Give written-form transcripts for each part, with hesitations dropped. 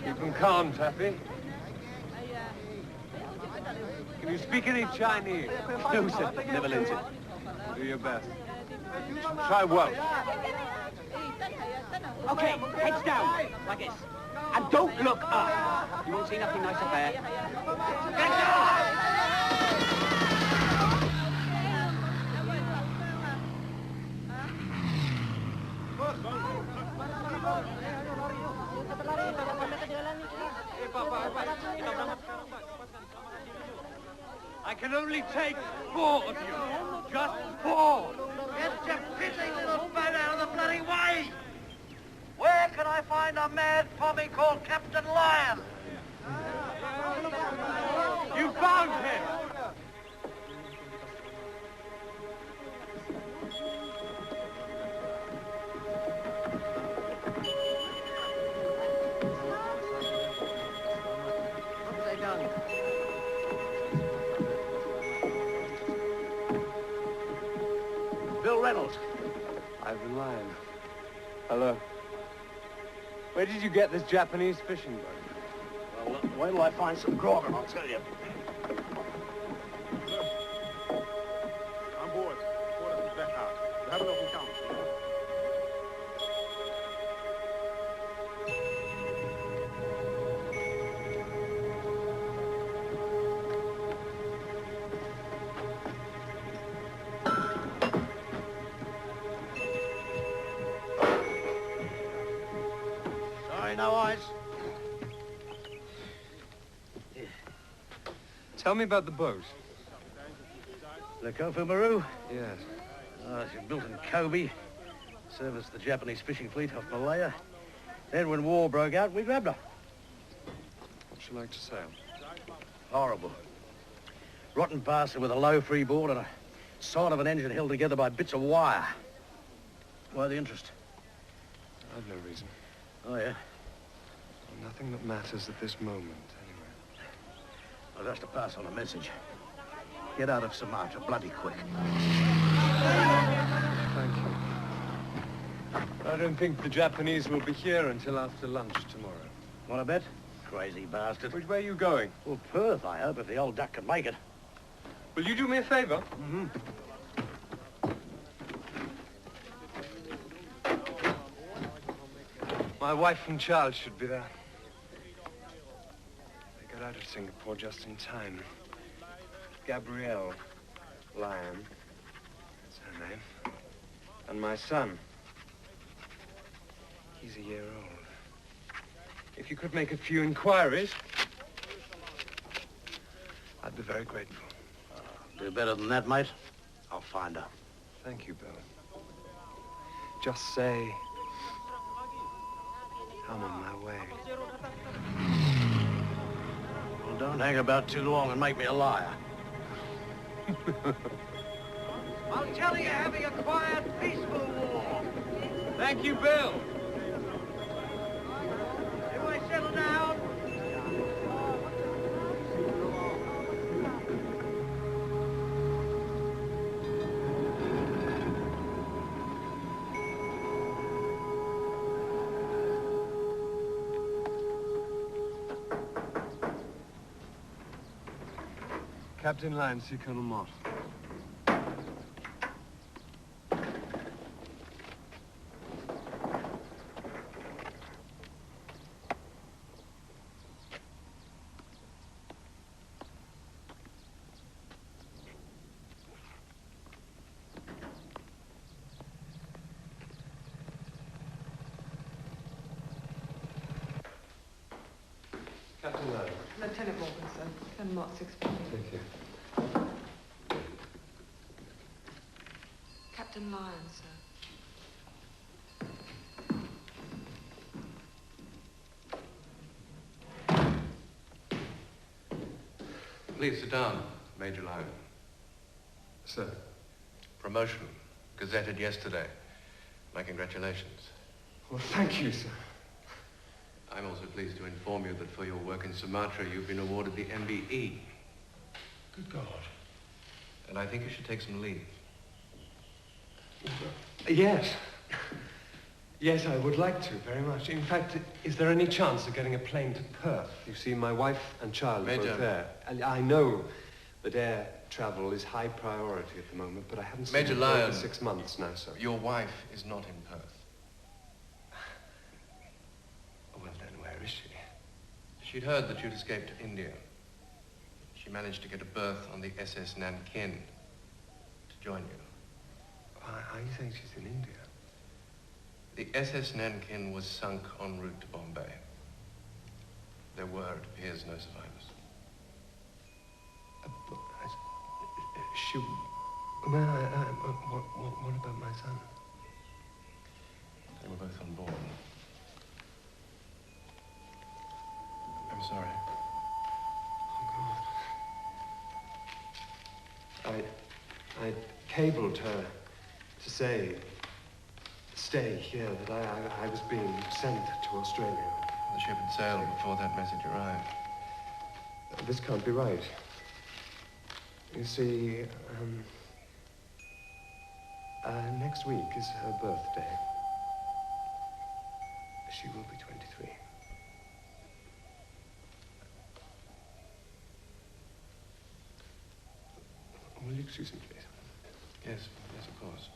Keep them calm, Taffy. Can you speak any Chinese? No, sir. Never learned it. Do your best. Try Welsh. Okay, heads down, like this. And don't look up. You won't see nothing nice up there. Get down! I can only take 4 of you. Just 4. Get your piddling little boat out of the bloody way! Where can I find a mad pommy called Captain Lion? You found him! Bill Reynolds. Ivan Lyon. Hello. Where did you get this Japanese fishing boat? Well, wait till I find some grog and I'll tell you. On board. Board at the deck house. We have an open count. Sorry, no eyes. Tell me about the boat. The Kofu Maru? Yes. She was built in Kobe. Serviced the Japanese fishing fleet off Malaya. Then when war broke out, we grabbed her. What'd she like to sail? Horrible. Rotten passer with a low freeboard and a side of an engine held together by bits of wire. Why the interest? I've no reason. Oh, yeah? Nothing that matters at this moment, anyway. Well, just to pass on a message. Get out of Sumatra bloody quick. Thank you. I don't think the Japanese will be here until after lunch tomorrow. Want to bet? Crazy bastard. Which way are you going? Well, Perth, I hope, if the old duck can make it. Will you do me a favor? Mm-hmm. My wife and child should be there. They got out of Singapore just in time. Gabrielle Lyon, that's her name. And my son. He's a year old. If you could make a few inquiries, I'd be very grateful. Do better than that, mate. I'll find her. Thank you, Bill. Just say, I'm on my way. Well, don't hang about too long and make me a liar. I'll tell you, having a quiet, peaceful war. Thank you, Bill. If I settle down. Captain Lyon, see Colonel Mott. Captain Lyon. Lieutenant Morgan, sir. 10 Mark 650. Thank you. Captain Lyon, sir. Please sit down, Major Lyon. Sir. Promotion, gazetted yesterday. My congratulations. Well, thank you, sir. I'm also pleased to inform you that for your work in Sumatra, you've been awarded the MBE. Good God. And I think you should take some leave. Yes. Yes, I would like to, very much. In fact, is there any chance of getting a plane to Perth? You see, my wife and child are both there. And I know that air travel is high priority at the moment, but I haven't seen Major her Lyon, for 6 months now, sir. Your wife is not in Perth. Well, then, where is she? She'd heard that you'd escaped to India. She managed to get a berth on the SS Nankin to join you. Are you saying she's in India? The SS Nankin was sunk en route to Bombay. There were, it appears, no survivors. What about my son? They were both on board. I'm sorry. Oh, God. I cabled her to say, stay here, that I was being sent to Australia. The ship had sailed before that message arrived. This can't be right. You see, next week is her birthday. She will be 23. Will you excuse me, please? Yes, yes, of course.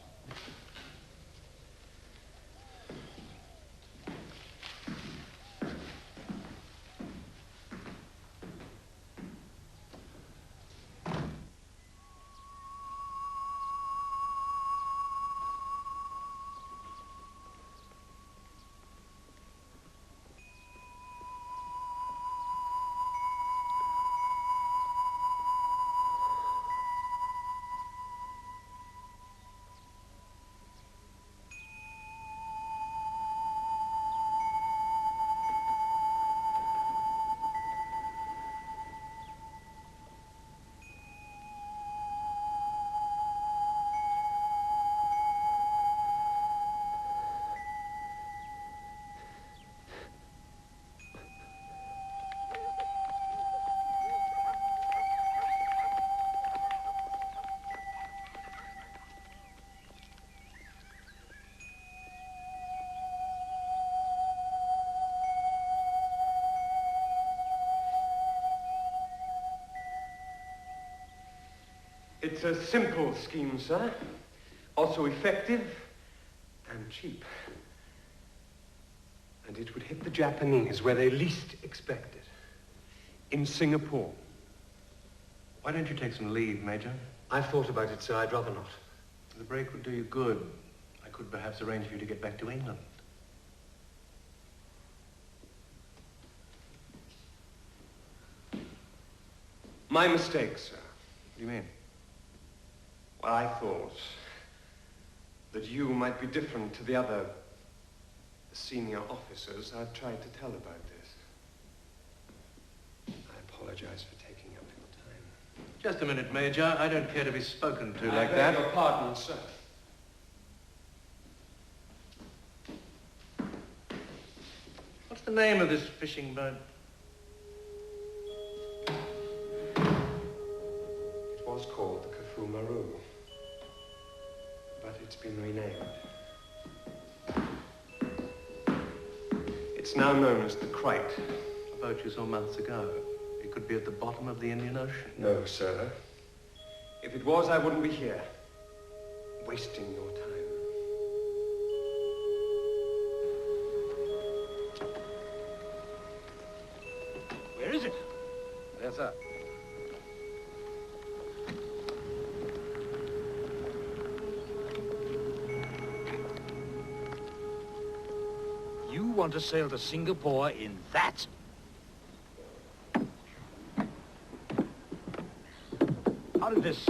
It's a simple scheme, sir. Also effective and cheap. And it would hit the Japanese where they least expect it. In Singapore. Why don't you take some leave, Major? I've thought about it, sir. I'd rather not. The break would do you good. I could perhaps arrange for you to get back to England. My mistake, sir. What do you mean? Well, I thought that you might be different to the other senior officers. I've tried to tell about this. I apologize for taking up your time. Just a minute, Major. I don't care to be spoken to like I that. beg your pardon, sir. What's the name of this fishing boat? It was called the Kafue Maru, but it's been renamed. It's now known as the Krite. A boat you saw months ago. It could be at the bottom of the Indian Ocean. No, sir. If it was, I wouldn't be here, wasting your time. Where is it? Yes, sir. You want to sail to Singapore in that? How did this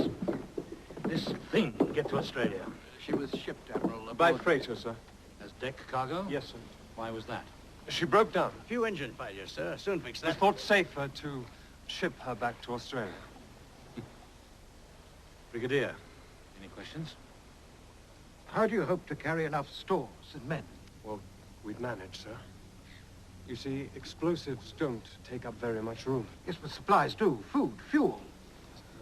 thing get to Australia? She was shipped, Admiral. By freighter, sir. As deck cargo? Yes, sir. Why was that? She broke down. A few engine failures, sir. Soon fix It was that. thought safer to ship her back to Australia. Brigadier, any questions? How do you hope to carry enough stores and men? Well, we'd manage, sir. You see, explosives don't take up very much room. Yes, but supplies do. Food, fuel.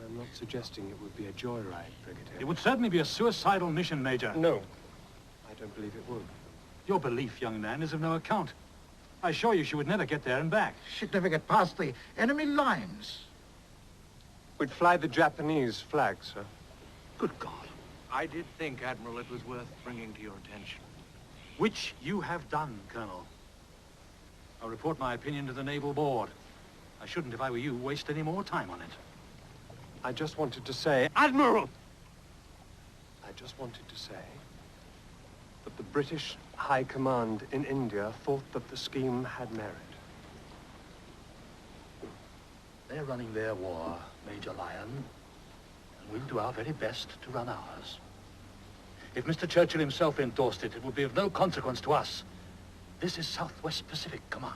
I'm not suggesting it would be a joyride, Brigadier. It would certainly be a suicidal mission, Major. No, I don't believe it would. Your belief, young man, is of no account. I assure you she would never get there and back. She'd never get past the enemy lines. We'd fly the Japanese flag, sir. Good God. I did think, Admiral, it was worth bringing to your attention. Which you have done, Colonel. I'll report my opinion to the Naval Board. I shouldn't, if I were you, waste any more time on it. I just wanted to say... Admiral! I just wanted to say that the British High Command in India thought that the scheme had merit. They're running their war, Major Lyon, and we'll do our very best to run ours. If Mr. Churchill himself endorsed it, it would be of no consequence to us. This is Southwest Pacific Command.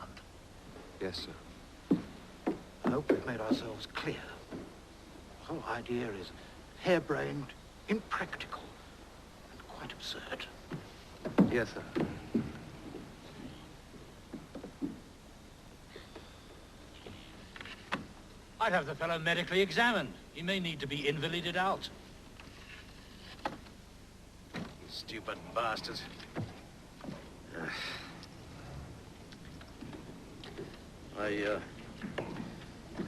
Yes, sir. I hope we've made ourselves clear. The whole idea is harebrained, impractical, and quite absurd. Yes, sir. I'd have the fellow medically examined. He may need to be invalided out. Stupid bastards. I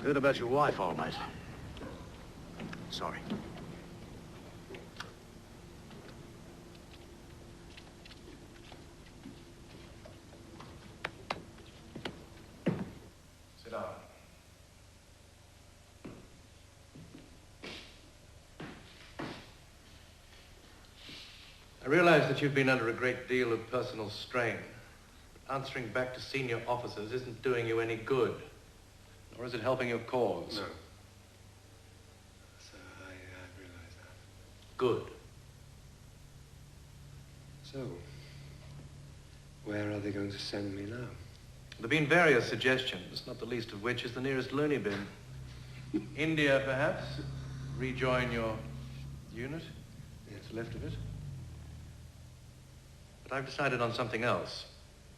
heard about your wife, all mate. Sorry. Sit down. I realize that you've been under a great deal of personal strain. Answering back to senior officers isn't doing you any good, nor is it helping your cause. No. Sir, I realize that. Good. So, where are they going to send me now? There have been various suggestions, not the least of which is the nearest loony bin. India, perhaps? Rejoin your unit? What's left of it? But I've decided on something else.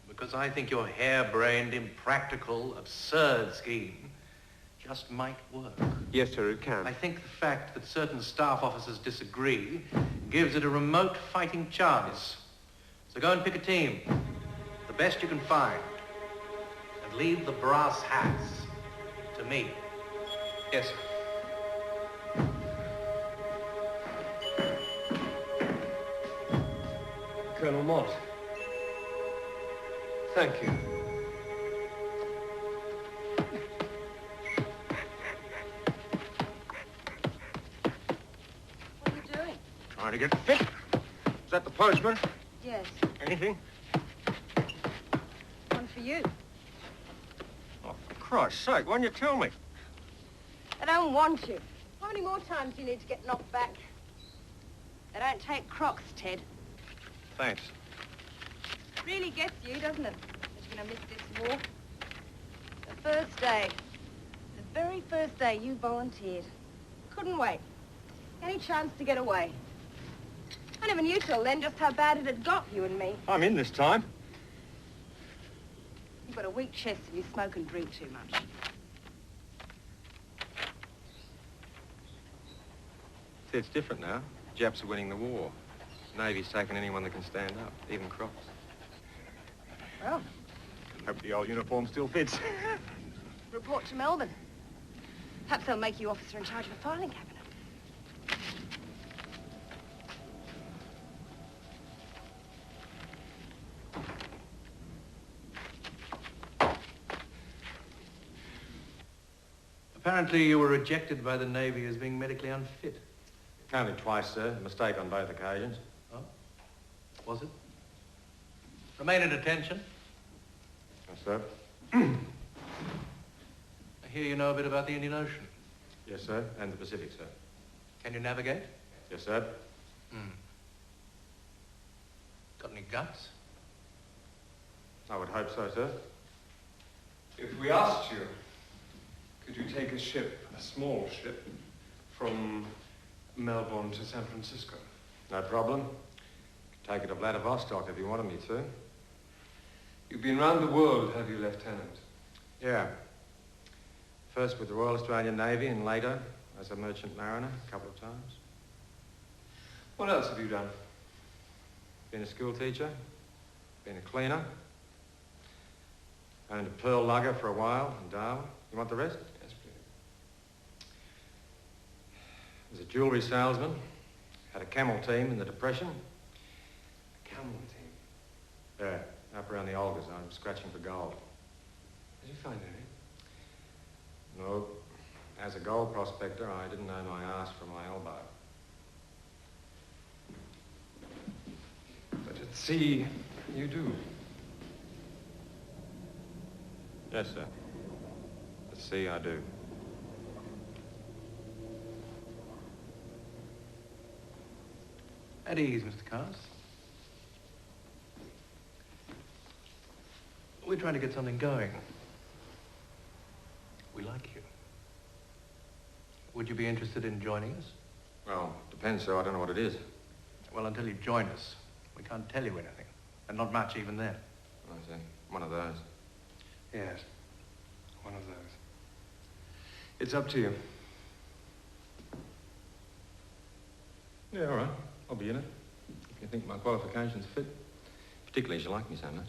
Because I think your harebrained, impractical, absurd scheme just might work. Yes, sir, it can. I think the fact that certain staff officers disagree gives it a remote fighting chance. So go and pick a team, the best you can find, and leave the brass hats to me. Yes, sir. Colonel Mott. Thank you. What are you doing? Trying to get fit. Is that the postman? Yes, Anything? one for you. Oh, for Christ's sake, why don't you tell me? I don't want you. How many more times do you need to get knocked back? They don't take crocs, Ted. Thanks. Really gets you, doesn't it? That you're gonna miss this war. The first day. The very first day you volunteered. Couldn't wait. Any chance to get away. I never knew till then just how bad it had got you and me. I'm in this time. You've got a weak chest if you smoke and drink too much. See, it's different now. Japs are winning the war. Navy's taking anyone that can stand up, even Crocs. Well, Hope the old uniform still fits. report to Melbourne. Perhaps they'll make you officer in charge of a filing cabinet. Apparently you were rejected by the Navy as being medically unfit. Only twice, sir. A mistake on both occasions. Oh? Was it? Remain at attention. Yes, sir. I hear you know a bit about the Indian Ocean. Yes, sir. And the Pacific, sir. Can you navigate? Yes, sir. Got any guts? I would hope so, sir. If we asked you, could you take a ship, a small ship, from Melbourne to San Francisco? No problem. Could take it to Vladivostok if you wanted me to. You've been round the world, have you, Lieutenant? Yeah. First with the Royal Australian Navy and later as a merchant mariner a couple of times. What else have you done? Been a school teacher, been a cleaner, owned a pearl lugger for a while in Darwin. You want the rest? Yes, please. Was a jewellery salesman, had a camel team in the Depression. A camel team? Yeah, up around the Olgas. I was scratching for gold. Did you find any? No. As a gold prospector, I didn't know my ass from my elbow. But at sea, you do. Yes, sir. At sea, I do. At ease, Mr. Carrs. We're trying to get something going. We like you. Would you be interested in joining us? Well, depends, sir. I don't know what it is. Well, until you join us, we can't tell you anything. And not much even then. I see. One of those. Yes, one of those. It's up to you. Yeah, all right. I'll be in it. If you think my qualifications fit. Particularly as you like me so much.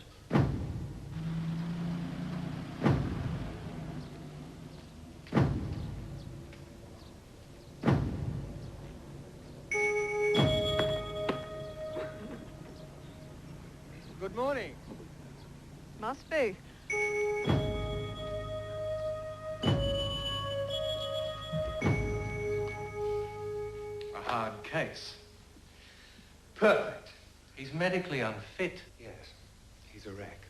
Good morning. Must be. A hard case. Perfect. He's medically unfit. Yes, he's a wreck.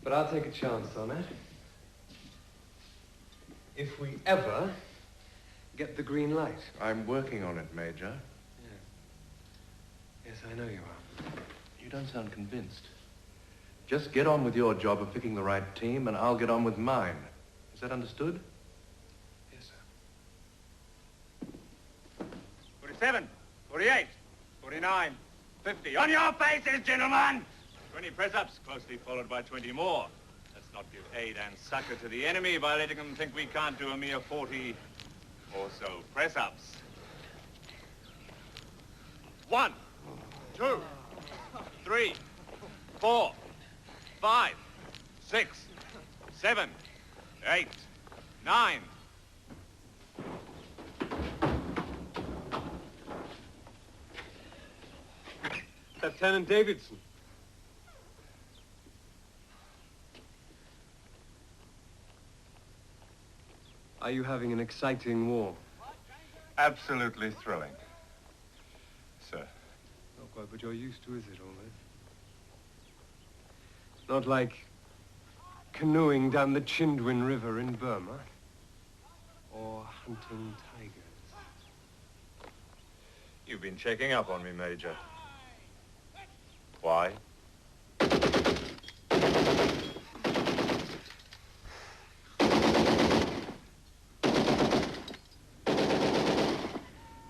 But I'll take a chance on it. If we ever get the green light. I'm working on it, Major. Yes, I know you are. You don't sound convinced. Just get on with your job of picking the right team, and I'll get on with mine. Is that understood? Yes, sir. 47, 48, 49, 50. On your faces, gentlemen! 20 press-ups, closely followed by 20 more. Let's not give aid and succor to the enemy by letting them think we can't do a mere 40 or so press-ups. 1, 2, 3, 4, 5, 6, 7, 8, 9. Lieutenant Davidson. Are you having an exciting war? Absolutely thrilling, sir. Not quite what you're used to, is it, almost? Not like canoeing down the Chindwin River in Burma? Or hunting tigers? You've been checking up on me, Major. Why?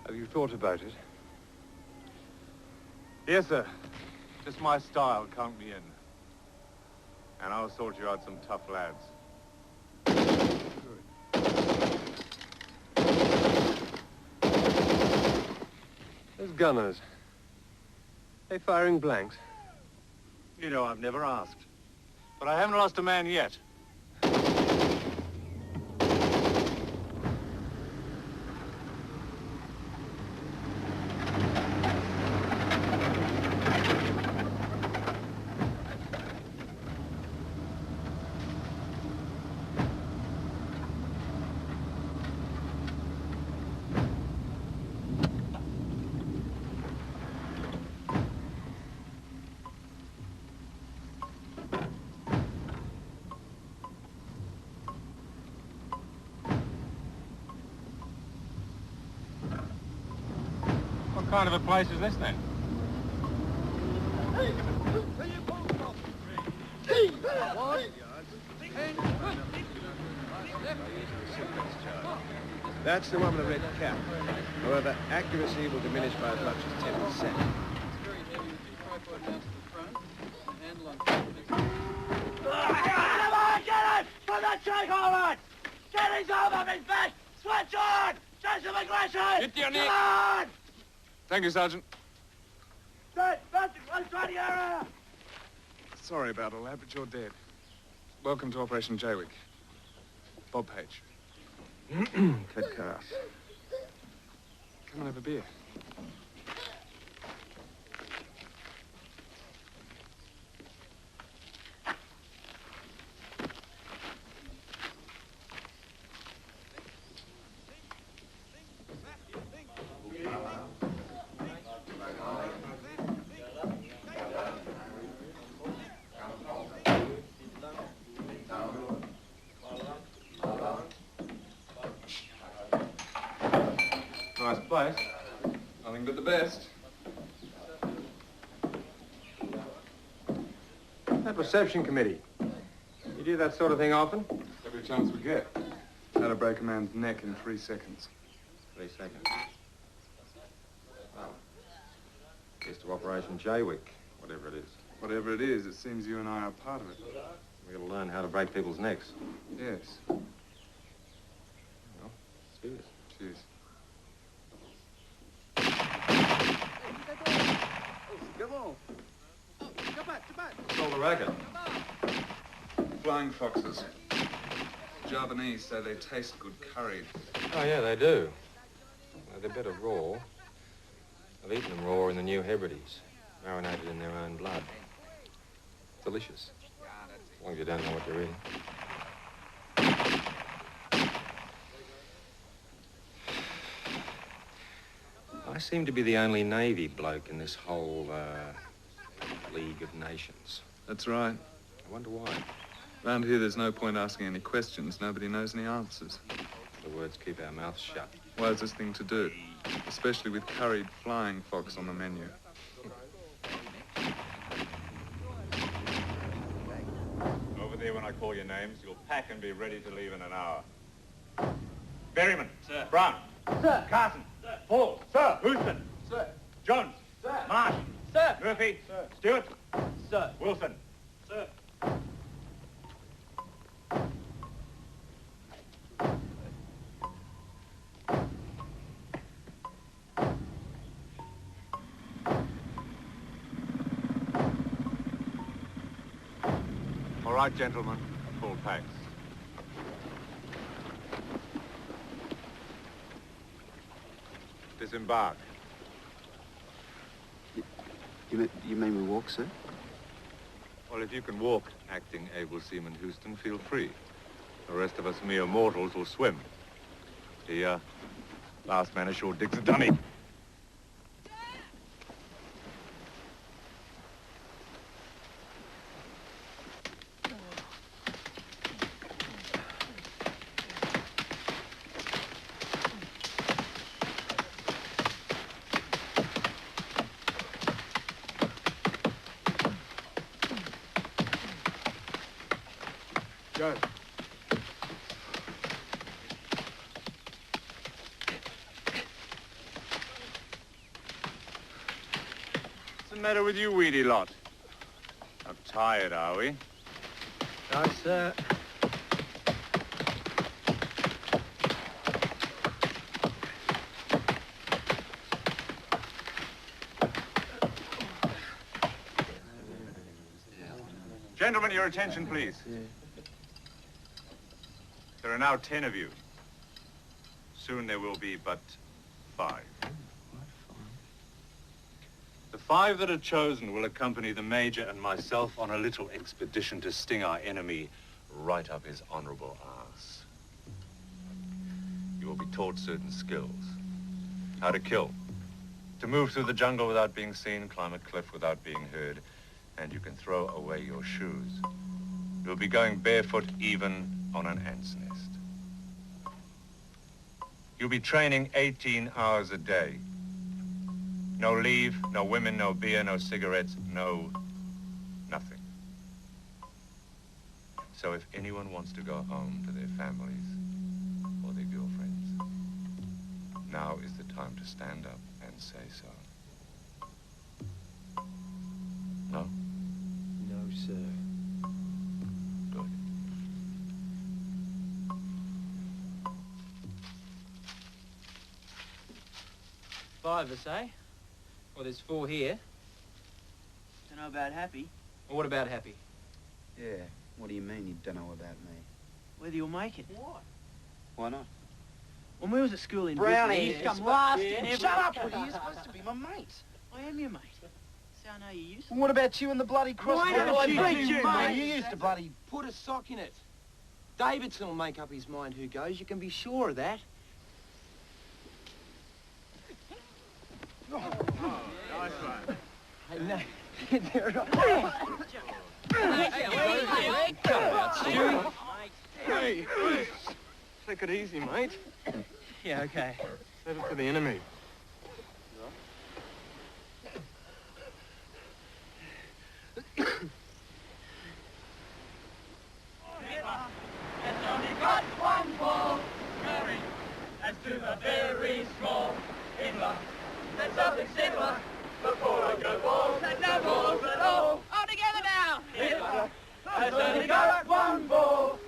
Have you thought about it? Yes, sir. Just my style. Count me in. And I'll sort you out some tough lads. Those gunners. They firing blanks? You know, I've never asked. But I haven't lost a man yet. What kind of a place is this, then? That's the one with the red cap. However, accuracy will diminish by as much as 10%. Come on, get it! Put that shake all right! Get his arm up his back! Switch on! Show some aggression! Get your knee! Come on! Thank you, Sergeant. Straight! Close to the area! Sorry about all that, but you're dead. Welcome to Operation Jaywick. Bob Page. Ted Carras. Come and have a beer. Nice place. Nothing but the best. That reception committee. You do that sort of thing often? Every chance we get. How to break a man's neck in 3 seconds. 3 seconds. Well, here's to Operation Jaywick, whatever it is. Whatever it is, it seems you and I are part of it. We've got to learn how to break people's necks. Yes. Well, cheers. Cheers. What's all the racket? Flying foxes. Javanese say they taste good curried. Oh, yeah, they do. Well, they're better raw. I've eaten them raw in the New Hebrides, marinated in their own blood. Delicious. As long as you don't know what you're eating. I seem to be the only Navy bloke in this whole, League of Nations. That's right. I wonder why. Round here, there's no point asking any questions. Nobody knows any answers. The words keep our mouths shut. Wisest thing to do, especially with curried flying fox on the menu. Over there when I call your names, you'll pack and be ready to leave in an hour. Berryman. Sir. Brown. Sir. Carson. Sir. Paul. Sir. Houston. Sir. Jones. Sir. Marsh. Sir. Murphy. Sir. Stewart. Sir. Wilson. Sir. All right, gentlemen. Full packs. Disembark. You mean we walk, sir? Well, if you can walk, acting able seaman Houston, feel free. The rest of us mere mortals will swim. The last man ashore digs a dunny. Go. What's the matter with you, weedy lot? Not tired, are we? No, sir. Gentlemen, your attention, please. There are now 10 of you. Soon there will be but 5. The 5 that are chosen will accompany the Major and myself on a little expedition to sting our enemy right up his honorable arse. You will be taught certain skills. How to kill. To move through the jungle without being seen, climb a cliff without being heard, and you can throw away your shoes. You'll be going barefoot even on an ant's nest. You'll be training 18 hours a day. No leave, no women, no beer, no cigarettes, no nothing. So if anyone wants to go home to their families or their girlfriends, now is the time to stand up and say so. No? No, sir. Good. Five of us, eh? Well, there's 4 here. Don't know about Happy. Well, what about Happy? Yeah, what do you mean you don't know about me? Whether you'll make it. What? Why not? When we was at school in Brownie, Britain, come last in every... Shut up, will you? You're supposed to be my mate. I am your mate. So I know you used to. What about you and the bloody crossbow? Why don't you Mate, do, you, mate? You used to bloody put a sock in it. Davidson will make up his mind who goes. You can be sure of that. Oh, nice one. Hey, no. Hey, take it easy, mate. Yeah, okay. Save it for the enemy. All together now! Has only got one ball.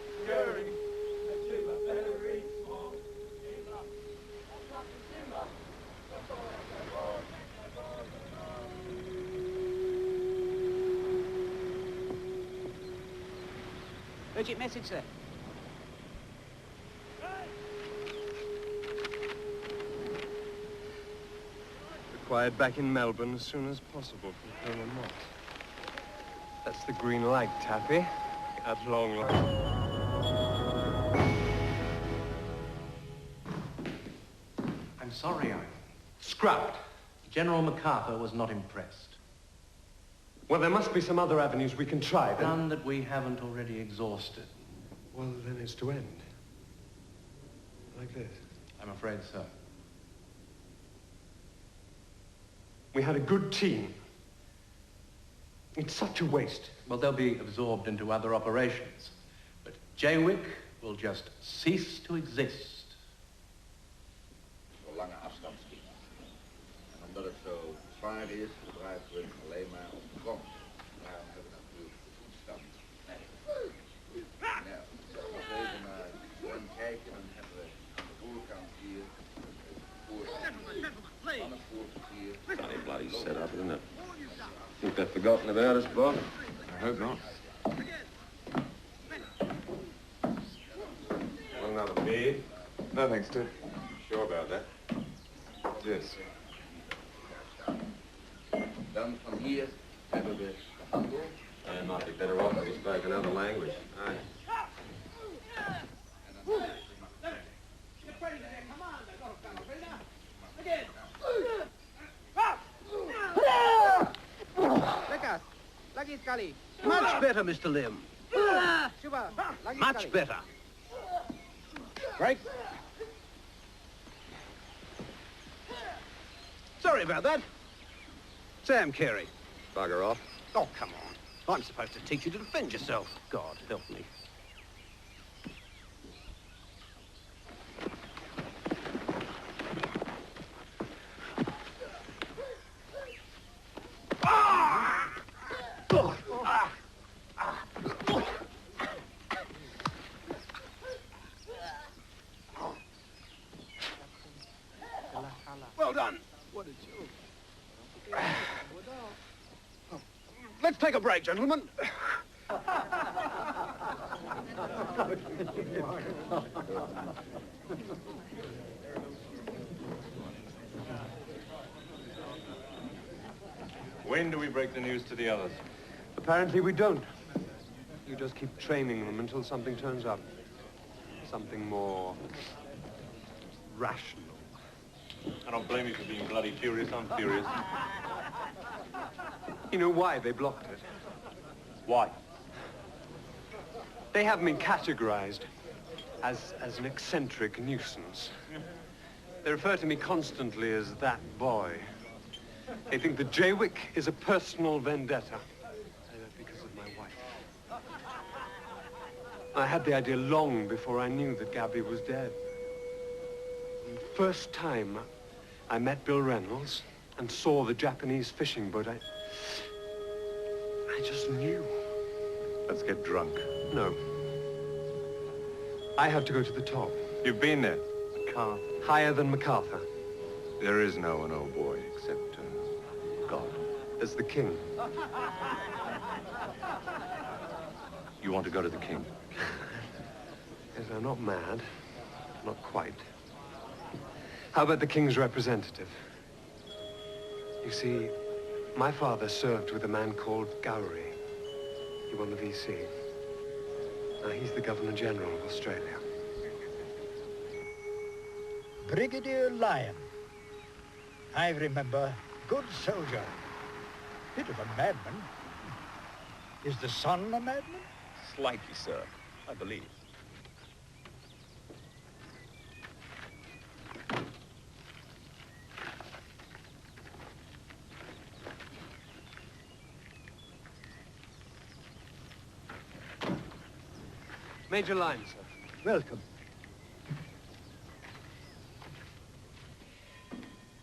Urgent message, sir. Required back in Melbourne as soon as possible from Colonel Moss. That's the green light, Taffy. At long last. I'm sorry, Ivan. Scrapped. General MacArthur was not impressed. Well, there must be some other avenues we can try, then. None that we haven't already exhausted. Well, then it's to end. Like this. I'm afraid so. We had a good team. It's such a waste. Well, they'll be absorbed into other operations. But Jaywick will just cease to exist. Lange afstandskiet. En omdat het zo zwaar is, gebruiken we alleen maar op de grond. Daarom hebben we natuurlijk de voetstand. Nou, nog even naar Gwen kijken, dan hebben we aan de voorkant hier van het voorkwartier. Funny bloody setup, isn't it? Think they've forgotten about us, Bob? I hope not. Want another beer? No, thanks, Ted. Sure about that? Yes. Dan van hier hebben we de handel. I might be better off if we spoke another language. Aye. Much better, Mr. Lim. Much better. Break. Sorry about that. Sam Carey. Bugger off. Oh, come on. I'm supposed to teach you to defend yourself. God help me. Well done. What a joke. Let's take a break, gentlemen. When do we break the news to the others? Apparently we don't. You just keep training them until something turns up. Something more rational. I don't blame you for being bloody furious. I'm furious. You know why they blocked it? Why? They have me categorized as an eccentric nuisance. They refer to me constantly as that boy. They think that Jaywick is a personal vendetta. Because of my wife. I had the idea long before I knew that Gabby was dead. The first time I met Bill Reynolds and saw the Japanese fishing boat, I just knew. Let's get drunk. No. I have to go to the top. You've been there? MacArthur. Higher than MacArthur. There is no one, old boy, except God. As the king. You want to go to the king? Yes, I'm not mad. Not quite. How about the king's representative? You see, my father served with a man called Gowrie. He won the VC. Now, he's the Governor General of Australia. Brigadier Lyon. I remember. Good soldier. Bit of a madman. Is the son a madman? Slightly, sir, I believe. Major Lyon, sir. Welcome.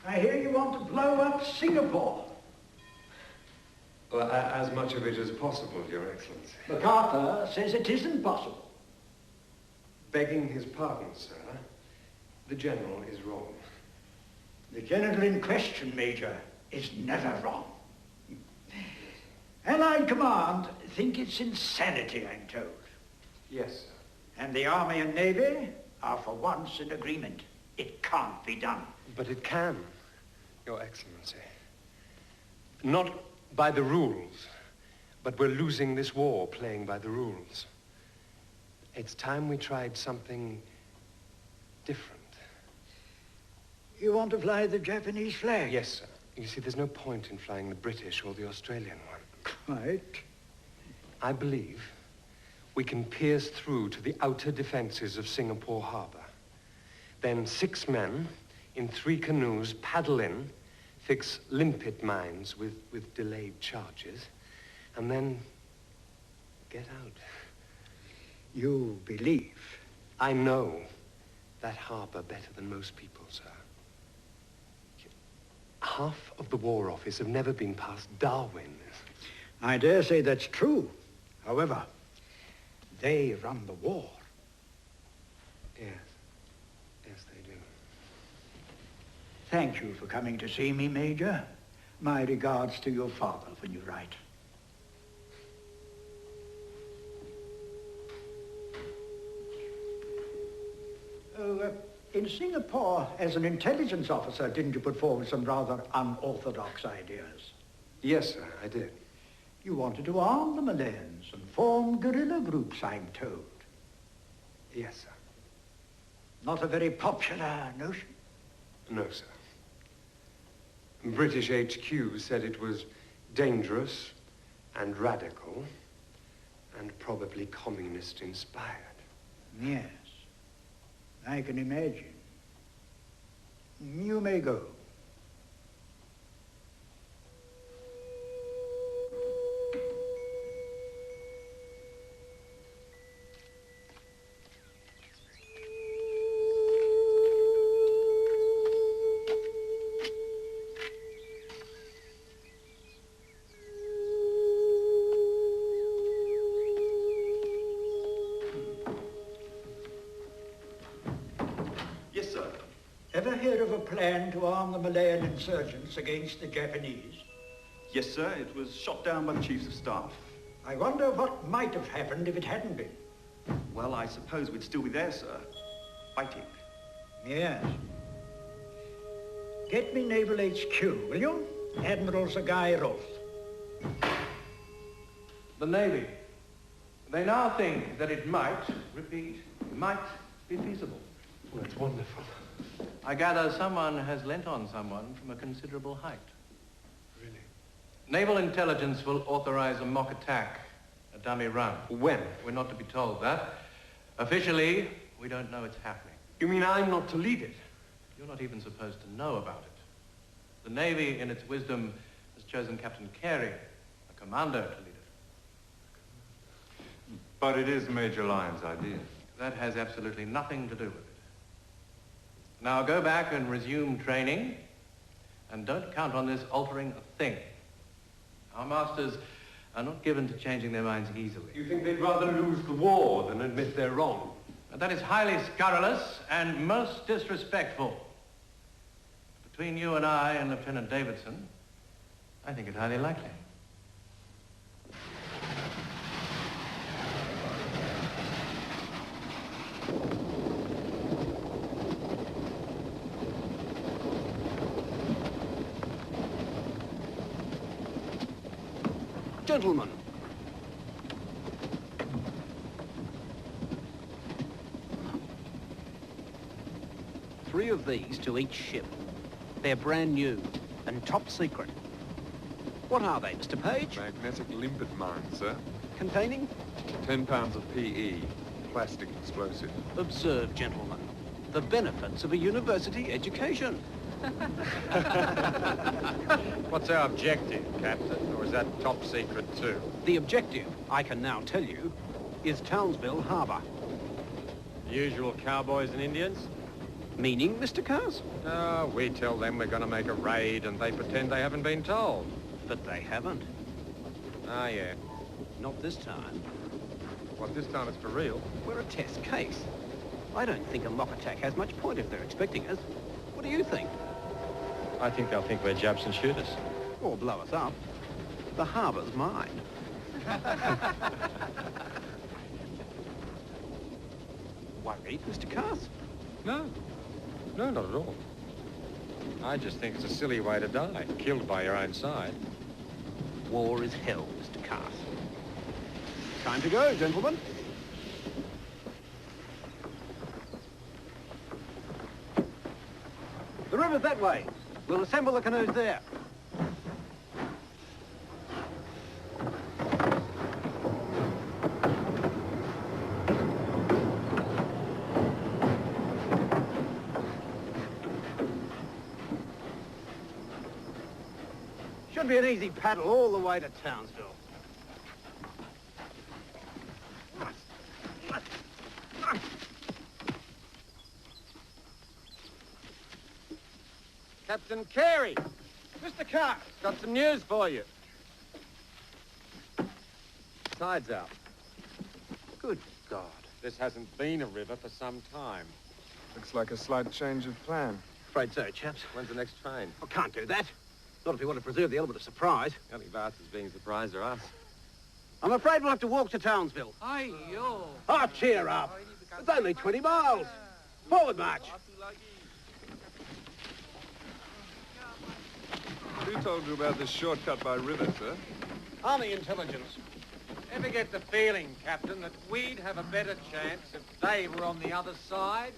I hear you want to blow up Singapore. Well, as much of it as possible, Your Excellency. MacArthur says it isn't possible. Begging his pardon, sir, the General is wrong. The General in question, Major, is never wrong. Allied Command think it's insanity, I'm told. Yes, sir. And the Army and Navy are for once in agreement. It can't be done. But it can, Your Excellency. Not by the rules, but we're losing this war playing by the rules. It's time we tried something different. You want to fly the Japanese flag? Yes, sir. You see, there's no point in flying the British or the Australian one. Quite. I believe we can pierce through to the outer defenses of Singapore Harbor. Then 6 men in 3 canoes paddle in, fix limpet mines with delayed charges, and then get out. You believe? I know that harbor better than most people, sir. Half of the War Office have never been past Darwin. I dare say that's true. However, they run the war. Yes. Yes, they do. Thank you for coming to see me, Major. My regards to your father when you write. Oh, in Singapore, as an intelligence officer, didn't you put forward some rather unorthodox ideas? Yes, sir, I did. You wanted to arm the Malayans and form guerrilla groups, I'm told. Yes, sir. Not a very popular notion? No, sir. British HQ said it was dangerous and radical and probably communist-inspired. Yes, I can imagine. You may go. Ever hear of a plan to arm the Malayan insurgents against the Japanese? Yes, sir. It was shot down by the chiefs of staff. I wonder what might have happened if it hadn't been. Well, I suppose we'd still be there, sir. Fighting. Yes. Get me Naval HQ, will you? Admiral Sir Guy Rolfe. The Navy. They now think that it might, repeat, might be feasible. Well, that's wonderful. I gather someone has lent on someone from a considerable height. Really? Naval intelligence will authorize a mock attack, a dummy run. When? We're not to be told that. Officially, we don't know it's happening. You mean I'm not to lead it? You're not even supposed to know about it. The Navy, in its wisdom, has chosen Captain Carey, a commander, to lead it. But it is Major Lyon's idea. That has absolutely nothing to do with it. Now go back and resume training, and don't count on this altering a thing. Our masters are not given to changing their minds easily. You think they'd rather lose the war than admit they're wrong? And that is highly scurrilous and most disrespectful. Between you and I and Lieutenant Davidson, I think it highly likely. Gentlemen. Three of these to each ship. They're brand new and top secret. What are they, Mr. Page? Magnetic limpet mine, sir. Containing? 10 pounds of PE, plastic explosive. Observe, gentlemen, the benefits of a university education. What's our objective, Captain? Or is that top secret too? The objective, I can now tell you, is Townsville Harbour. The usual cowboys and Indians? Meaning, Mr. Cars? Oh, we tell them we're going to make a raid and they pretend they haven't been told. But they haven't. Ah, yeah. Not this time. What, this time it's for real? We're a test case. I don't think a mock attack has much point if they're expecting us. What do you think? I think they'll think we're Japs and shoot us. Or blow us up. The harbour's mine. Worried, Mr. Cars? No. No, not at all. I just think it's a silly way to die, killed by your own side. War is hell, Mr. Cars. Time to go, gentlemen. The river's that way. We'll assemble the canoes there. Should be an easy paddle all the way to Townsville. Captain Carey! Mr. Carr! Got some news for you. Tide's out. Good God. This hasn't been a river for some time. Looks like a slight change of plan. Afraid so, chaps. When's the next train? I can't do that. Not if we want to preserve the element of surprise. The only bastards being surprised are us. I'm afraid we'll have to walk to Townsville. Aye-yo. Oh, cheer up. It's only 20 miles. Forward march. Who told you about this shortcut by river, sir? Army intelligence. Ever get the feeling, Captain, that we'd have a better chance if they were on the other side?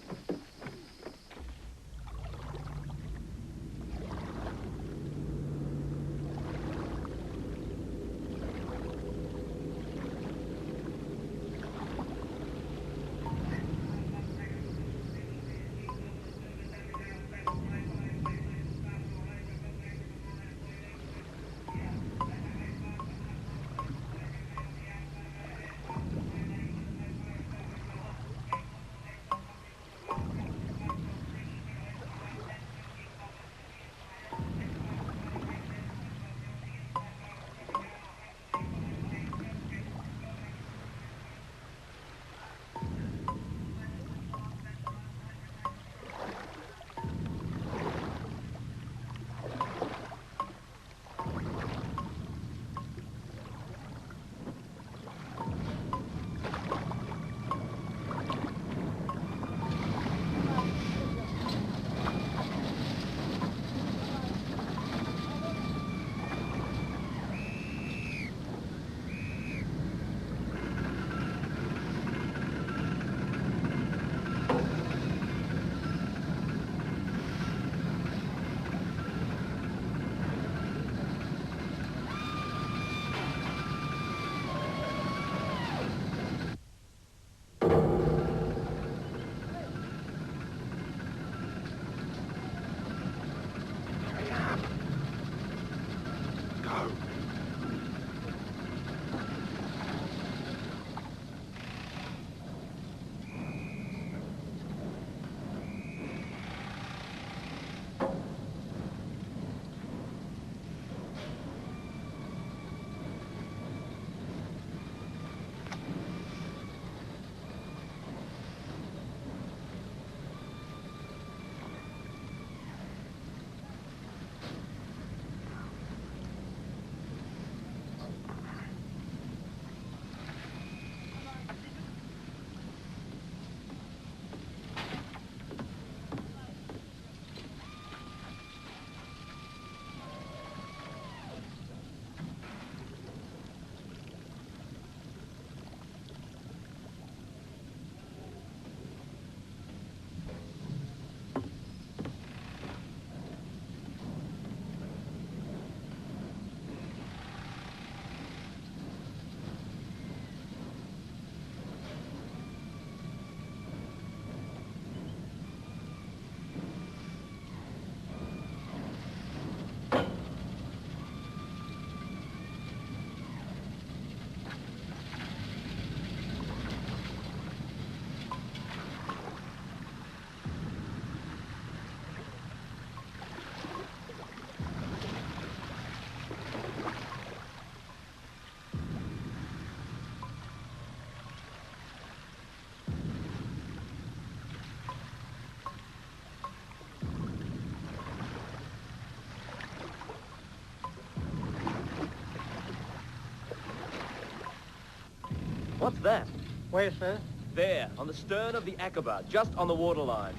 What's that? Where, sir? There, on the stern of the Aqaba, just on the waterline.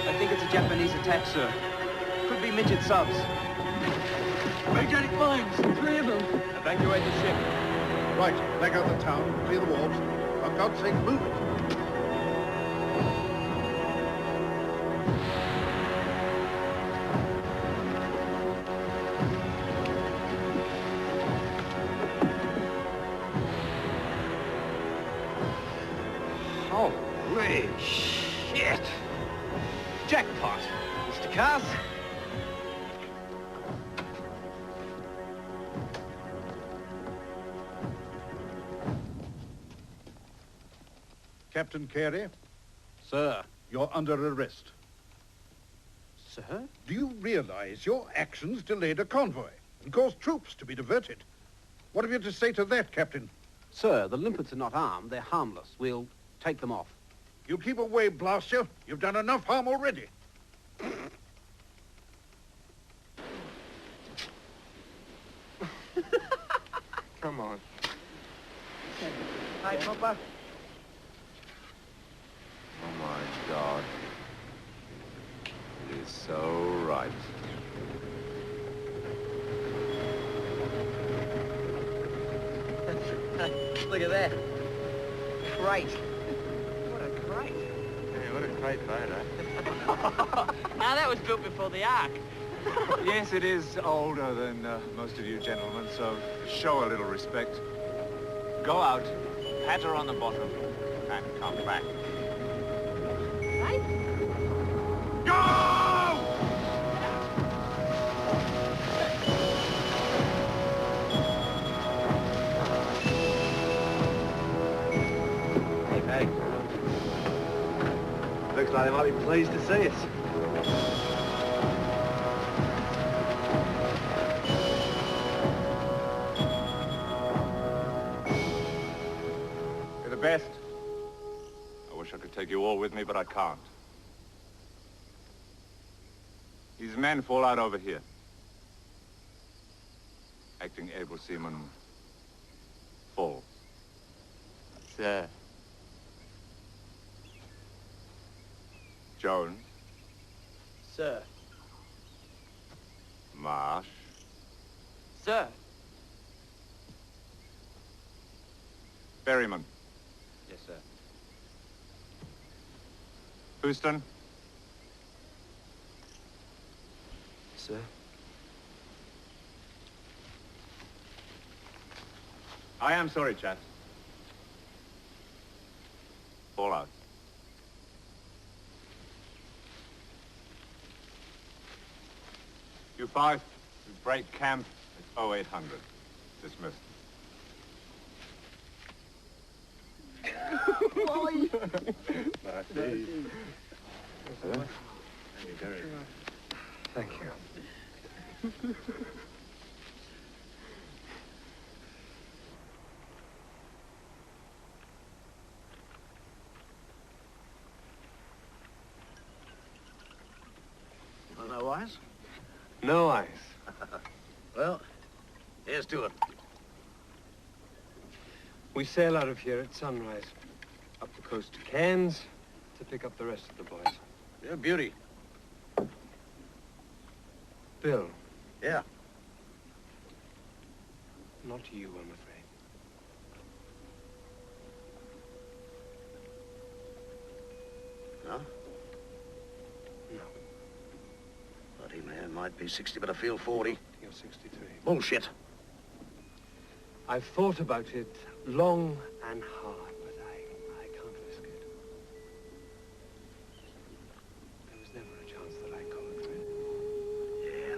I think it's a Japanese attack, sir. Could be midget subs. Magnetic mines! 3 of them! Evacuate the ship. Right, back out the town, clear the wharves. For God's sake, move it. Holy shit! Jackpot, Mr. Cass. Captain Carey, Sir. you're under arrest. Sir? Do you realize your actions delayed a convoy and caused troops to be diverted? What have you to say to that, Captain? Sir, the limpets are not armed. They're harmless. We'll take them off. You keep away, blast you. You've done enough harm already. Come on. Hi, Papa. Oh my God. It is so right. Look at that. Crate. What a crate. Yeah, what a great photo. Now, that was built before the Ark. Yes, it is older than most of you gentlemen, so show a little respect. Go out, pat her on the bottom, and come back. Right? Hey, Peg. Looks like they might be pleased to see us. You're the best. I wish I could take you all with me, but I can't. These men fall out over here. Acting able seaman full. Sir. Jones, Sir. Marsh, Sir. Berryman, Yes, sir. Houston, Sir? I am sorry, chaps. Fall out. You 5, you break camp at 0800. Dismissed. Thank you. No eyes? No eyes. Well, here's to it. We sail out of here at sunrise, up the coast to Cairns, to pick up the rest of the boys. You're a beauty. Bill. Yeah. Not you, I'm afraid. No? No. Bloody man, might be 60, but I feel 40. You're 63. Bullshit. I've thought about it long and hard, but I can't risk it. There was never a chance that I could, Fred. Yeah.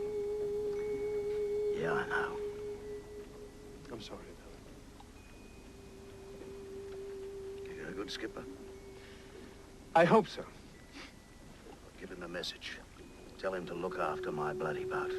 Yeah, I know. I'm sorry, Bill. You're a good skipper. I hope so. Give him a message. Tell him to look after my bloody boat.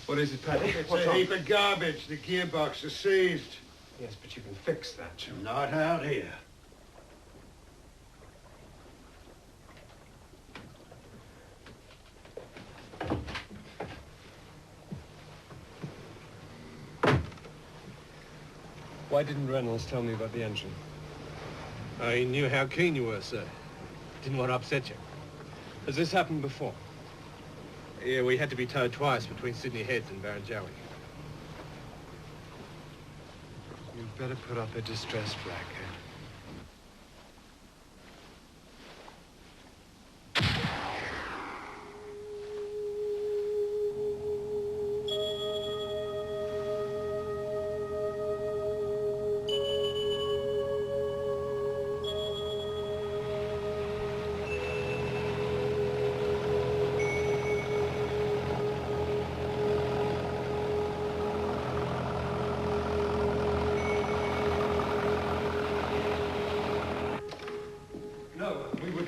What is it, Paddy? It's a heap of garbage. The gearbox is seized. Yes, but you can fix that. Not out here. Why didn't Reynolds tell me about the engine? He knew how keen you were, sir. Didn't want to upset you. Has this happened before? Yeah, we had to be towed twice between Sydney Heads and Barrenjoey. You'd better put up a distress flag, Ed.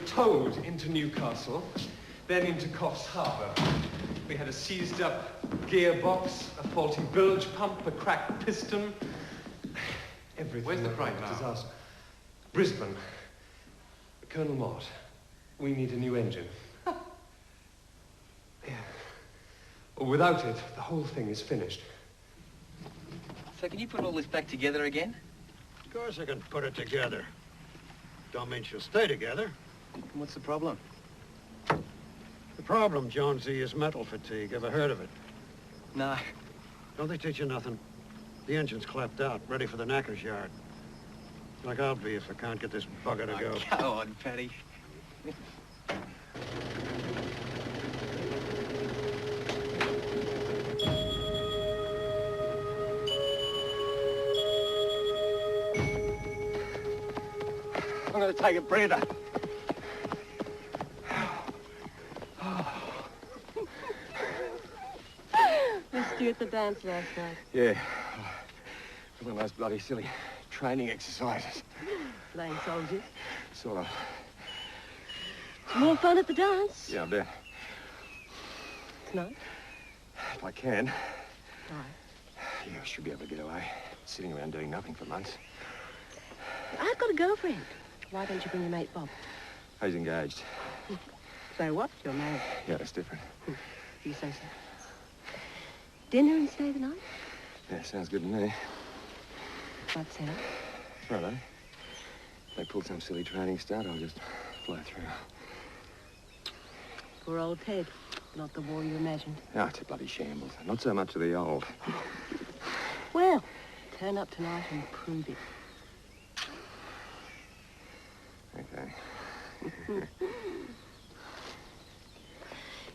Towed into Newcastle, then into Coffs Harbour. We had a seized up gearbox, a faulty bilge pump, a cracked piston. Everything. Where's the crate now? Disaster. Brisbane. Colonel Mott, we need a new engine. Yeah. Without it, the whole thing is finished. So can you put all this back together again? Of course I can put it together. Don't mean she'll stay together. What's the problem? The problem, Jonesy, is metal fatigue. Ever heard of it? No. Don't they teach you nothing? The engine's clapped out, ready for the knacker's yard. Like I'll be if I can't get this bugger to go. Go on, Paddy. I'm going to take a breather. Missed you at the dance last night. Yeah. One of those bloody silly training exercises. Playing soldiers. Sort of. It's more fun at the dance. Yeah, I bet. Tonight? If I can. Right. Yeah, I should be able to get away. Sitting around doing nothing for months. I've got a girlfriend. Why don't you bring your mate, Bob? He's engaged. So what? You're married. Yeah, that's different. You say so. Dinner and stay the night? Yeah, sounds good to me. What's that? Righto. If they pull some silly training stunt, I'll just fly through. Poor old Ted. Not the war you imagined. Oh, it's a bloody shambles. Not so much of the old. Well, turn up tonight and prove it. Okay.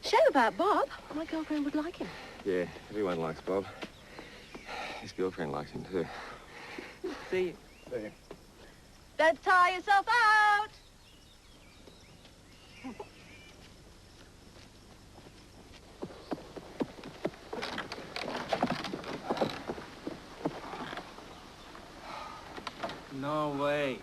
Shame about Bob. My girlfriend would like him. Yeah, everyone likes Bob. His girlfriend likes him, too. See you. See you. Don't tire yourself out! No way.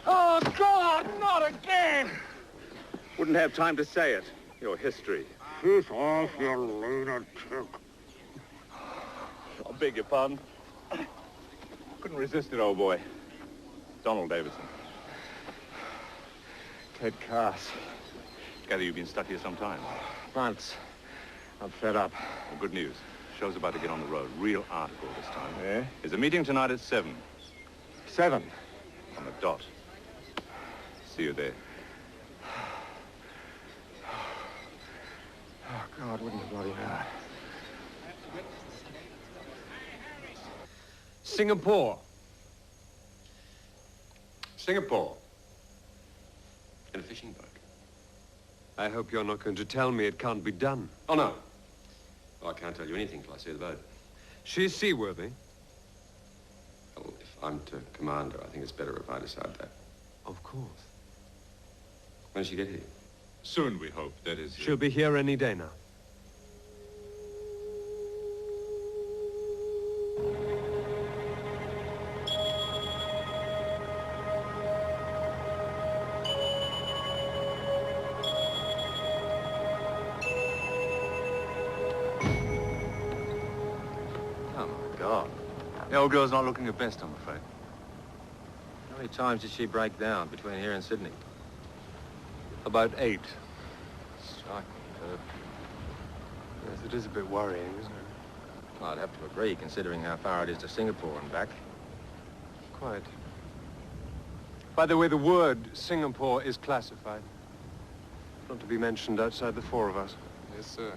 Oh, God, not again! Wouldn't have time to say it. Your history. Piss off, you lunatic. I beg your pardon. Couldn't resist it, old boy. Donald Davidson. Ted Cass. Gather you've been stuck here some time. Months. I'm fed up. Well, good news. Show's about to get on the road. Real article this time. Yeah? There's a meeting tonight at 7. 7? On the dot. See you there. Oh, God, wouldn't it bloody hurt? Singapore. Singapore. In a fishing boat. I hope you're not going to tell me it can't be done. Oh, no. Well, I can't tell you anything till I see the boat. She's seaworthy. Well, if I'm to command her, I think it's better if I decide that. Of course. When does she get here? Soon, we hope. That is... She'll be here any day now. Oh, my God. The old girl's not looking her best, I'm afraid. How many times did she break down between here and Sydney? About 8. Striking curve. Yes, it is a bit worrying, isn't it? Well, I'd have to agree, considering how far it is to Singapore and back. Quite. By the way, the word Singapore is classified. Not to be mentioned outside the 4 of us. Yes, sir.